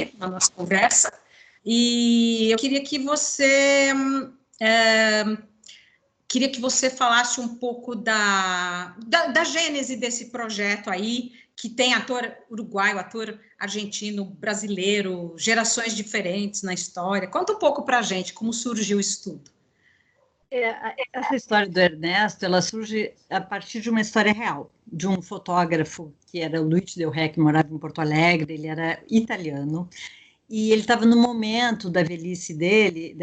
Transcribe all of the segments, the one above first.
aqui na nossa conversa. E eu queria que você falasse um pouco da gênese desse projeto aí, que tem ator uruguaio, ator argentino, brasileiro, gerações diferentes na história. Conta um pouco para a gente como surgiu isso tudo. Essa história do Ernesto, ela surge a partir de uma história real, de um fotógrafo que era o Luiz Del Rey, que morava em Porto Alegre, ele era italiano, e ele estava no momento da velhice dele,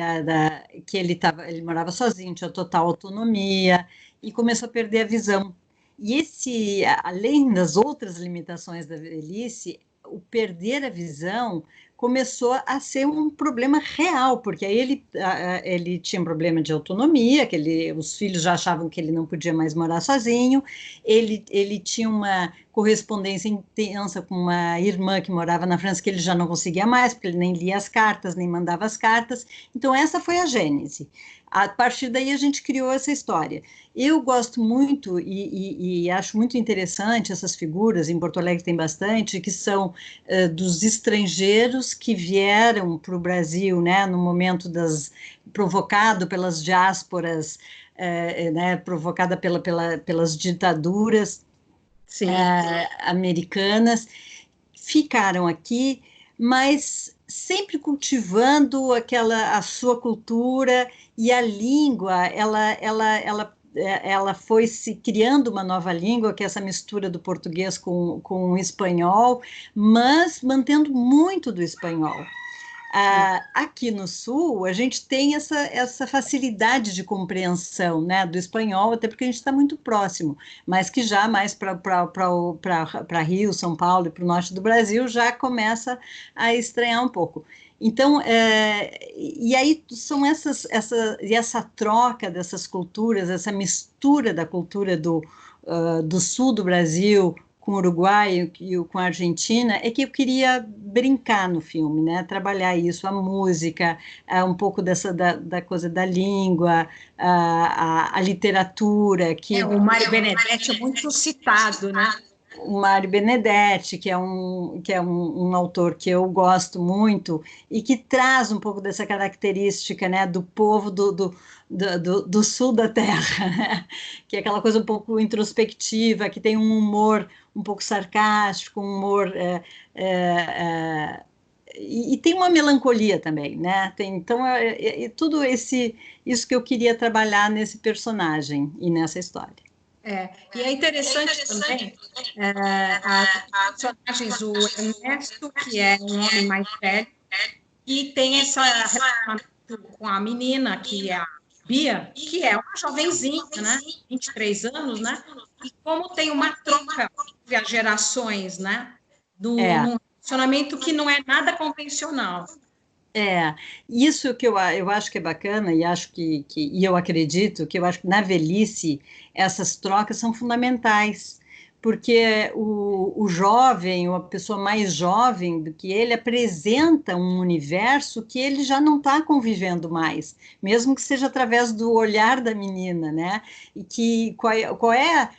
que ele morava sozinho, tinha total autonomia, e começou a perder a visão. E além das outras limitações da velhice, o perder a visão começou a ser um problema real, porque aí ele tinha um problema de autonomia, os filhos já achavam que ele não podia mais morar sozinho, ele tinha uma correspondência intensa com uma irmã que morava na França, que ele já não conseguia mais, porque ele nem lia as cartas, nem mandava as cartas. Então, essa foi a gênese. A partir daí, a gente criou essa história. Eu gosto muito e acho muito interessante essas figuras, em Porto Alegre tem bastante, que são dos estrangeiros que vieram para o Brasil, né, no momento provocado pelas diásporas, né, provocada pelas ditaduras americanas, ficaram aqui, mas sempre cultivando a sua cultura, e a língua, ela foi se criando uma nova língua, que é essa mistura do português com o espanhol, mas mantendo muito do espanhol. Aqui no Sul, a gente tem essa facilidade de compreensão, né, do espanhol, até porque a gente está muito próximo, mas que já mais para Rio, São Paulo e para o norte do Brasil já começa a estranhar um pouco. Então, e aí são essa troca dessas culturas, essa mistura da cultura do sul do Brasil com o Uruguai e com a Argentina, é que eu queria brincar no filme, né? Trabalhar isso, a música, um pouco da coisa da língua, a literatura. O Mário Benedetti é muito citado, né? O Mário Benedetti, que é um autor que eu gosto muito e que traz um pouco dessa característica, né, do povo do sul da terra, né? Que é aquela coisa um pouco introspectiva, que tem um humor um pouco sarcástico, um humor e tem uma melancolia também, né? Então tudo isso que eu queria trabalhar nesse personagem e nessa história. E é interessante também as personagens, o Ernesto, que é um homem mais velho, e tem essa relacionamento com a menina, que é a Bia, que é uma jovenzinha, né? 23 anos, né? E como tem uma troca entre as gerações, né? Num relacionamento que não é nada convencional. Isso que eu acho que é bacana, e eu acredito que na velhice essas trocas são fundamentais, porque o jovem, ou a pessoa mais jovem do que ele, apresenta um universo que ele já não está convivendo mais, mesmo que seja através do olhar da menina, né? E qual é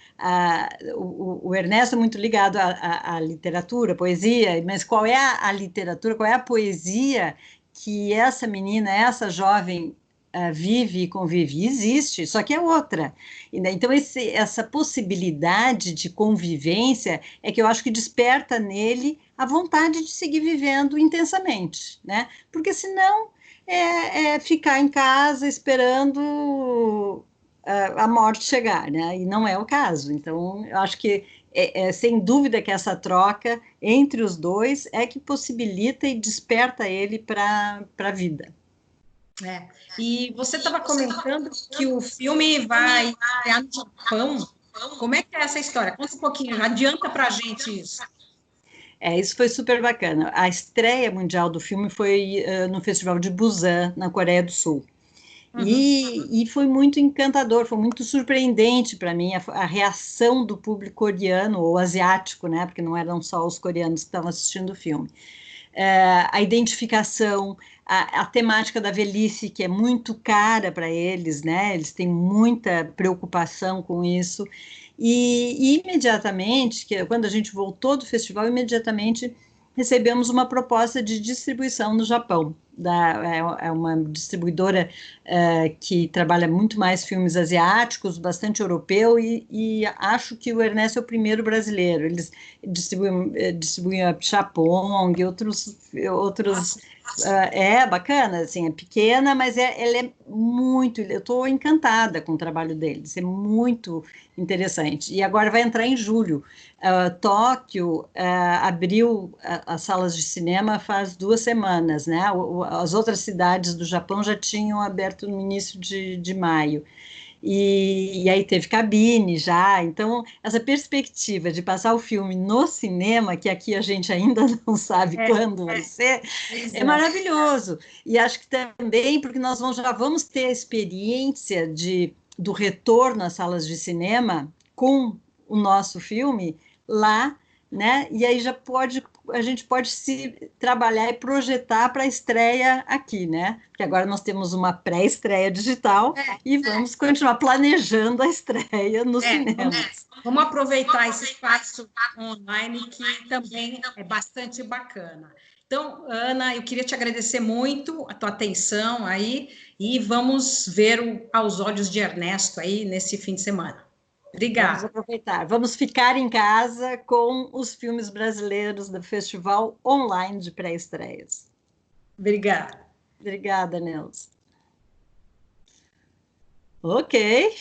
o Ernesto é muito ligado à literatura, à poesia, mas qual é a literatura, qual é a poesia que essa menina, essa jovem vive e convive? Existe, só que é outra. Então, essa possibilidade de convivência é que eu acho que desperta nele a vontade de seguir vivendo intensamente, né? Porque senão é ficar em casa esperando a morte chegar, né? E não é o caso. Então, eu acho que sem dúvida que essa troca entre os dois é que possibilita e desperta ele para a vida. E você estava comentando que o filme vai estrear no Japão. Como é que é essa história? Conta um pouquinho, adianta para a gente isso. Isso foi super bacana. A estreia mundial do filme foi no Festival de Busan, na Coreia do Sul. E foi muito encantador, foi muito surpreendente para mim a reação do público coreano ou asiático, né? Porque não eram só os coreanos que estavam assistindo o filme. A identificação, a temática da velhice, que é muito cara para eles, né? Eles têm muita preocupação com isso. E imediatamente, quando a gente voltou do festival, imediatamente recebemos uma proposta de distribuição no Japão. É uma distribuidora que trabalha muito mais filmes asiáticos, bastante europeu, e acho que o Ernesto é o primeiro brasileiro. Eles distribuem a Chapong e outros é bacana, assim, é pequena, mas ela é muito. Eu estou encantada com o trabalho deles, é muito interessante. E agora vai entrar em julho. Tóquio abriu as salas de cinema faz 2 semanas, né? As outras cidades do Japão já tinham aberto no início de maio. E aí teve cabine já, então essa perspectiva de passar o filme no cinema, que aqui a gente ainda não sabe quando vai ser, é maravilhoso. E acho que também porque nós já vamos ter a experiência do retorno às salas de cinema com o nosso filme lá, né? E aí a gente pode se trabalhar e projetar para a estreia aqui, né? Porque agora nós temos uma pré-estreia digital e vamos continuar planejando a estreia nos cinemas. Vamos aproveitar esse espaço online que também é bastante bacana. Então, Ana, eu queria te agradecer muito a tua atenção aí e vamos ver aos olhos de Ernesto aí nesse fim de semana. Obrigada. Vamos aproveitar. Vamos ficar em casa com os filmes brasileiros do Festival Online de Pré-Estreias. Obrigada. Obrigada, Nelson. Ok.